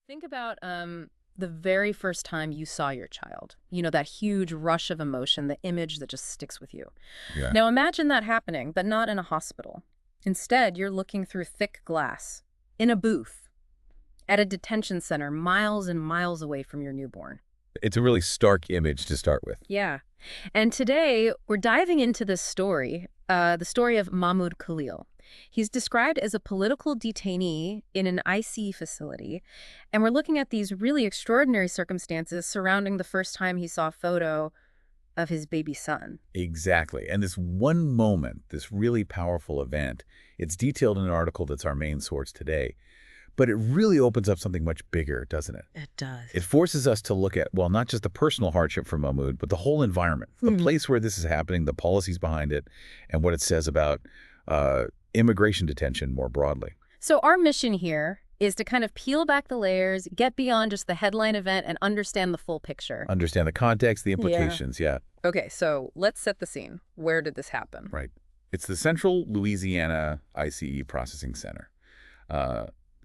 Think about the very first time you saw your child. You know, that huge rush of emotion, the image that just sticks with you. Yeah. Now imagine that happening, but not in a hospital. Instead, you're looking through thick glass, in a booth, at a detention center miles and miles away from your newborn. It's a really stark image to start with. Yeah. And today, we're diving into this story, the story of Mahmoud Khalil. He's described as a political detainee in an ICE facility, and we're looking at these really extraordinary circumstances surrounding the first time he saw a photo of his baby son. Exactly. And this one moment, this really powerful event, it's detailed in an article that's our main source today. But it really opens up something much bigger, doesn't it? It does. It forces us to look at, well, not just the personal hardship for Mahmoud, but the whole environment, the place where this is happening, the policies behind it, and what it says about immigration detention more broadly. So our mission here is to kind of peel back the layers, get beyond just the headline event, and understand the full picture. Understand the context, the implications, yeah. Okay, so let's set the scene. Where did this happen? Right. It's the Central Louisiana ICE Processing Center.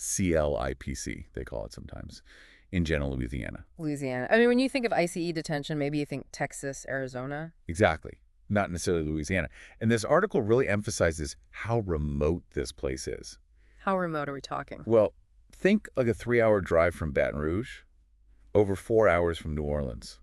CLIPC, they call it sometimes, in Jena, Louisiana. Louisiana. I mean, when you think of ICE detention, maybe you think Texas, Arizona. Exactly. Not necessarily Louisiana. And this article really emphasizes how remote this place is. How remote are we talking? Well, think like a 3-hour drive from Baton Rouge, over 4 hours from New Orleans.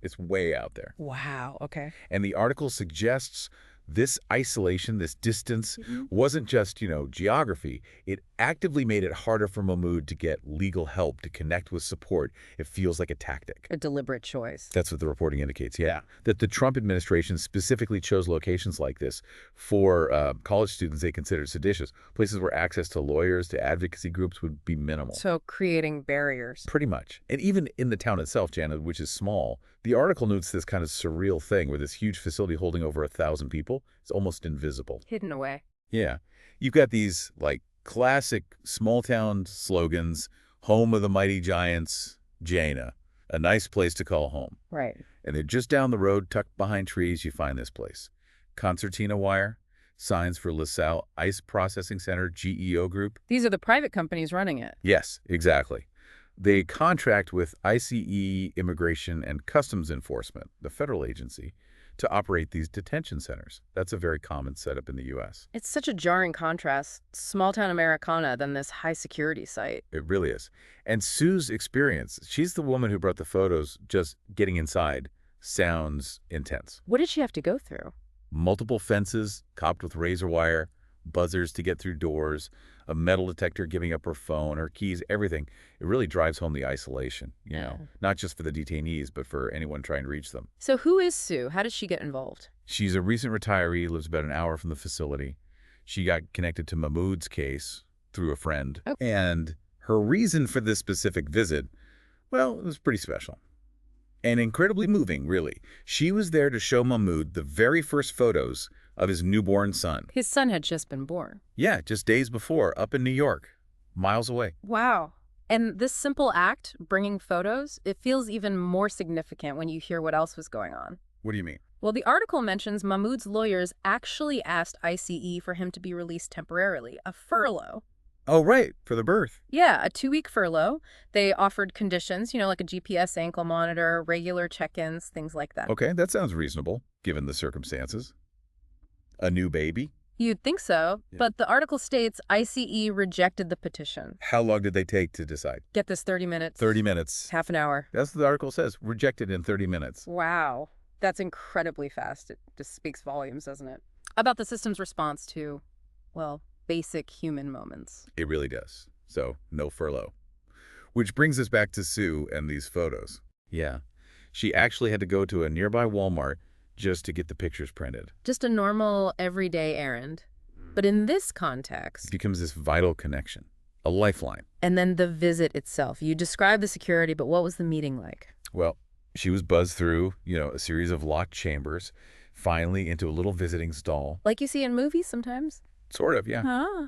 It's way out there. Wow, okay. And the article suggests this isolation, this distance, wasn't just, geography. It actively made it harder for Mahmoud to get legal help, to connect with support. It feels like a tactic. A deliberate choice. That's what the reporting indicates, yeah. That the Trump administration specifically chose locations like this for college students they considered seditious, places where access to lawyers, to advocacy groups would be minimal. So creating barriers. Pretty much. And even in the town itself, Jana, which is small, the article notes this kind of surreal thing where this huge facility holding over 1,000 people is almost invisible. Hidden away. Yeah. You've got these, classic small-town slogans, home of the mighty giants, Jana, a nice place to call home. Right. And they're just down the road, tucked behind trees, you find this place. Concertina wire, signs for LaSalle ICE Processing Center, GEO Group. These are the private companies running it. Yes, exactly. They contract with ICE Immigration and Customs Enforcement, the federal agency, to operate these detention centers. That's a very common setup in the U.S. It's such a jarring contrast, small-town Americana, than this high-security site. It really is. And Sue's experience, she's the woman who brought the photos, just getting inside sounds intense. What did she have to go through? Multiple fences, topped with razor wire, buzzers to get through doors, a metal detector giving up her phone, her keys, everything. It really drives home the isolation, not just for the detainees, but for anyone trying to reach them. So who is Sue? How did she get involved? She's a recent retiree, lives about an hour from the facility. She got connected to Mahmoud's case through a friend. Oh. And her reason for this specific visit, well, it was pretty special. And incredibly moving, really. She was there to show Mahmoud the very first photos of his newborn son. His son had just been born. Yeah, just days before, up in New York, miles away. Wow. And this simple act, bringing photos, it feels even more significant when you hear what else was going on. What do you mean? Well, the article mentions Mahmoud's lawyers actually asked ICE for him to be released temporarily, a furlough. Oh, right, for the birth. Yeah, a 2-week furlough. They offered conditions, like a GPS ankle monitor, regular check-ins, things like that. Okay, that sounds reasonable, given the circumstances. A new baby? You'd think so, Yeah. but the article states ICE rejected the petition. How long did they take to decide? Get this, 30 minutes. 30 minutes. Half an hour. That's what the article says. Rejected in 30 minutes. Wow. That's incredibly fast. It just speaks volumes, doesn't it? About the system's response to, well, basic human moments. It really does. So, no furlough. Which brings us back to Sue and these photos. Yeah. She actually had to go to a nearby Walmart just to get the pictures printed. Just a normal, everyday errand. But in this context... It becomes this vital connection, a lifeline. And then the visit itself. You described the security, but what was the meeting like? Well, she was buzzed through, a series of locked chambers, finally into a little visiting stall. Like you see in movies sometimes? Sort of, yeah. Huh.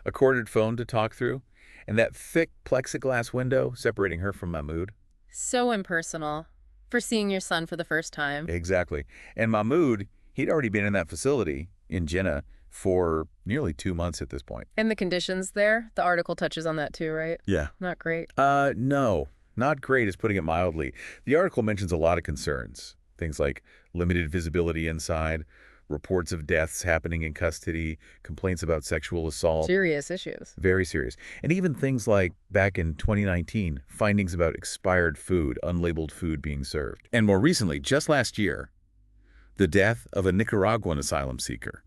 A corded phone to talk through, and that thick plexiglass window separating her from Mahmoud. So impersonal. For seeing your son for the first time. Exactly. And Mahmoud, he'd already been in that facility in Jena for nearly 2 months at this point. And the conditions there? The article touches on that too, right? Yeah. Not great. No. Not great is putting it mildly. The article mentions a lot of concerns. Things like limited visibility inside, reports of deaths happening in custody, complaints about sexual assault. Serious issues. Very serious. And even things like, back in 2019, findings about expired food, unlabeled food being served. And more recently, just last year, the death of a Nicaraguan asylum seeker.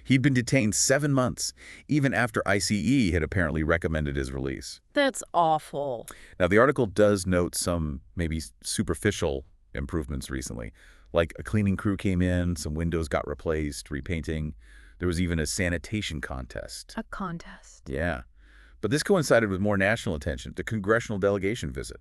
He'd been detained 7 months, even after ICE had apparently recommended his release. That's awful. Now, the article does note some maybe superficial improvements recently, like a cleaning crew came in, some windows got replaced, repainting. There was even a sanitation contest. A contest. Yeah. But this coincided with more national attention, the congressional delegation visit.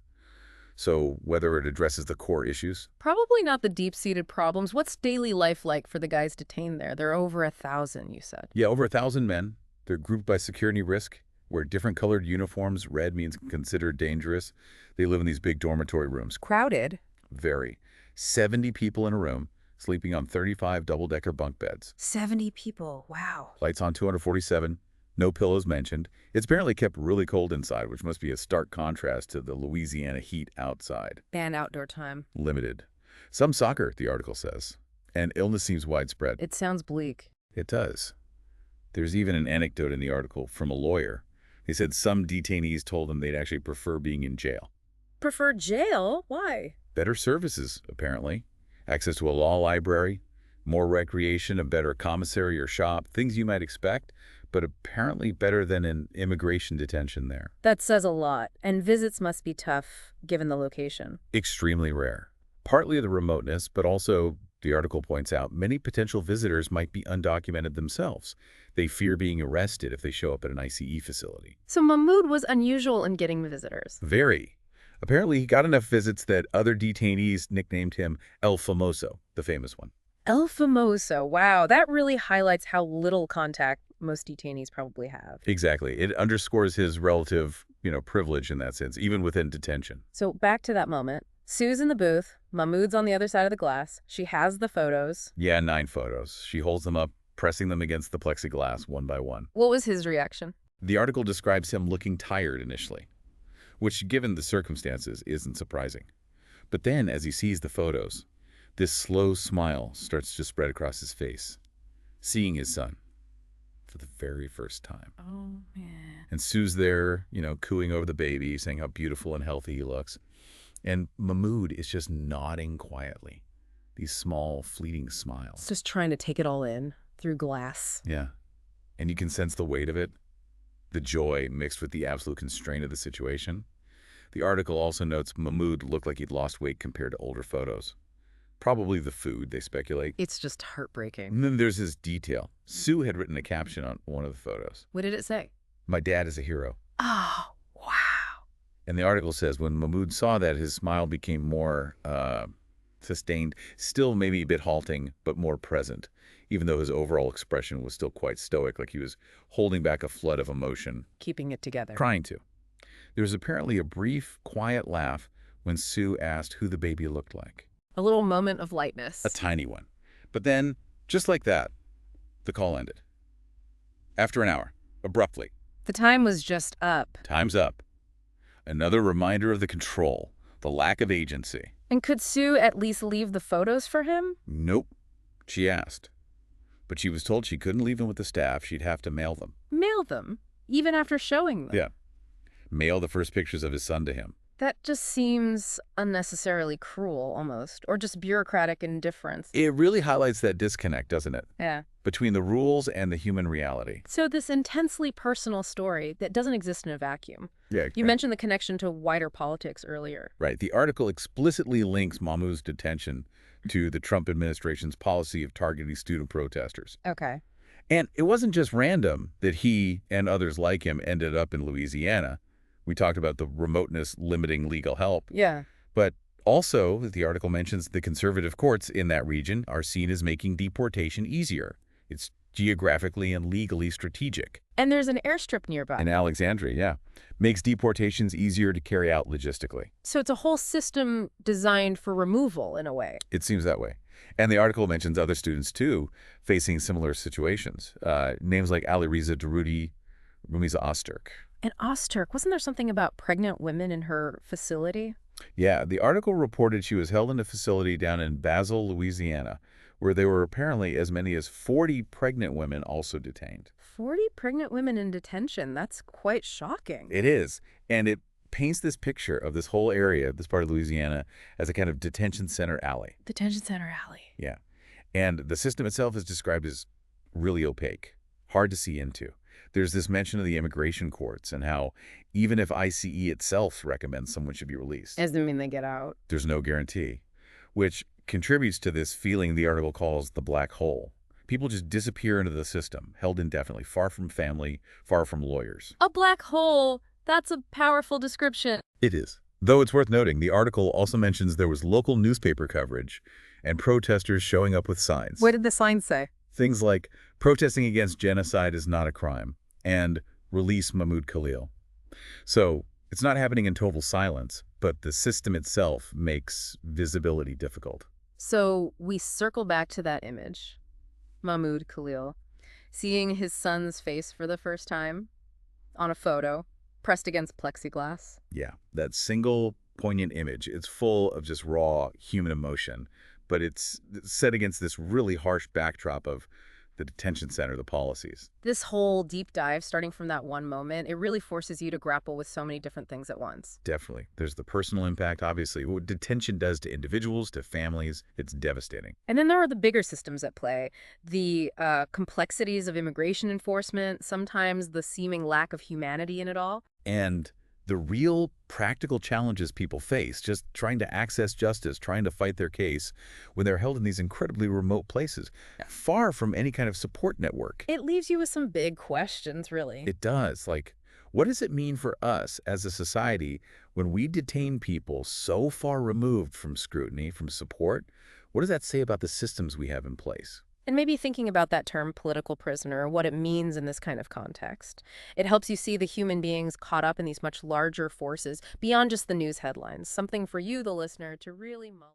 So whether it addresses the core issues? Probably not the deep-seated problems. What's daily life like for the guys detained there? There are over 1,000, you said. Yeah, over 1,000 men. They're grouped by security risk, wear different colored uniforms. Red means considered dangerous. They live in these big dormitory rooms. Crowded. Very. 70 people in a room, sleeping on 35 double-decker bunk beds. 70 people. Wow. Lights on 247. No pillows mentioned. It's apparently kept really cold inside, which must be a stark contrast to the Louisiana heat outside. Ban outdoor time. Limited. Some soccer, the article says. And illness seems widespread. It sounds bleak. It does. There's even an anecdote in the article from a lawyer. He said some detainees told him they'd actually prefer being in jail. Prefer jail? Why? Better services, apparently. Access to a law library, more recreation, a better commissary or shop, things you might expect, but apparently better than an immigration detention there. That says a lot. And visits must be tough, given the location. Extremely rare. Partly the remoteness, but also, the article points out, many potential visitors might be undocumented themselves. They fear being arrested if they show up at an ICE facility. So Mahmoud was unusual in getting visitors. Very. Apparently, he got enough visits that other detainees nicknamed him El Famoso, the famous one. El Famoso. Wow, that really highlights how little contact most detainees probably have. Exactly. It underscores his relative, privilege in that sense, even within detention. So back to that moment. Sue's in the booth. Mahmoud's on the other side of the glass. She has the photos. Yeah, 9 photos. She holds them up, pressing them against the plexiglass one by one. What was his reaction? The article describes him looking tired initially, which, given the circumstances, isn't surprising. But then, as he sees the photos, this slow smile starts to spread across his face, seeing his son for the very first time. Oh, man. And Sue's there, cooing over the baby, saying how beautiful and healthy he looks. And Mahmoud is just nodding quietly, these small, fleeting smiles. It's just trying to take it all in through glass. Yeah. And you can sense the weight of it, the joy mixed with the absolute constraint of the situation. The article also notes Mahmoud looked like he'd lost weight compared to older photos. Probably the food, they speculate. It's just heartbreaking. And then there's this detail. Sue had written a caption on one of the photos. What did it say? "My dad is a hero." Oh, wow. And the article says when Mahmoud saw that, his smile became more sustained, still maybe a bit halting, but more present, even though his overall expression was still quite stoic, like he was holding back a flood of emotion. Keeping it together. Trying to. There was apparently a brief, quiet laugh when Sue asked who the baby looked like. A little moment of lightness. A tiny one. But then, just like that, the call ended. After an hour, abruptly. The time was just up. Time's up. Another reminder of the control, the lack of agency. And could Sue at least leave the photos for him? Nope. She asked. But she was told she couldn't leave them with the staff. She'd have to mail them. Mail them? Even after showing them? Yeah. Mail the first pictures of his son to him. That just seems unnecessarily cruel, almost, or just bureaucratic indifference. It really highlights that disconnect, doesn't it? Yeah. Between the rules and the human reality. So this intensely personal story that doesn't exist in a vacuum. Yeah. You mentioned the connection to wider politics earlier. Right. The article explicitly links Mahmoud's detention to the Trump administration's policy of targeting student protesters. Okay. And it wasn't just random that he and others like him ended up in Louisiana. We talked about the remoteness limiting legal help. Yeah. But also, the article mentions the conservative courts in that region are seen as making deportation easier. It's geographically and legally strategic. And there's an airstrip nearby. In Alexandria, yeah. Makes deportations easier to carry out logistically. So it's a whole system designed for removal, in a way. It seems that way. And the article mentions other students, too, facing similar situations. Names like Aliriza Durudi, Rumiza Osturk. And Osterk, wasn't there something about pregnant women in her facility? Yeah, the article reported she was held in a facility down in Basel, Louisiana, where there were apparently as many as 40 pregnant women also detained. 40 pregnant women in detention. That's quite shocking. It is. And it paints this picture of this whole area, this part of Louisiana, as a kind of detention center alley. Detention Center Alley. Yeah. And the system itself is described as really opaque, hard to see into. There's this mention of the immigration courts and how even if ICE itself recommends someone should be released, Doesn't mean they get out. there's no guarantee, which contributes to this feeling the article calls the black hole. People just disappear into the system, held indefinitely, far from family, far from lawyers. A black hole. That's a powerful description. It is. Though it's worth noting, the article also mentions there was local newspaper coverage and protesters showing up with signs. What did the sign say? Things like, protesting against genocide is not a crime, and release Mahmoud Khalil. So it's not happening in total silence, but the system itself makes visibility difficult. So we circle back to that image. Mahmoud Khalil, seeing his son's face for the first time on a photo, pressed against plexiglass. Yeah, that single poignant image, it's full of just raw human emotion, but it's set against this really harsh backdrop of the detention center, the policies. This whole deep dive, starting from that one moment, it really forces you to grapple with so many different things at once. Definitely. There's the personal impact, obviously. What detention does to individuals, to families, it's devastating. And then there are the bigger systems at play, the complexities of immigration enforcement, sometimes the seeming lack of humanity in it all. And the real practical challenges people face, just trying to access justice, trying to fight their case when they're held in these incredibly remote places, far from any kind of support network. It leaves you with some big questions, really. It does. Like, what does it mean for us as a society when we detain people so far removed from scrutiny, from support? What does that say about the systems we have in place? And maybe thinking about that term political prisoner, what it means in this kind of context. It helps you see the human beings caught up in these much larger forces beyond just the news headlines, something for you, the listener, to really mull.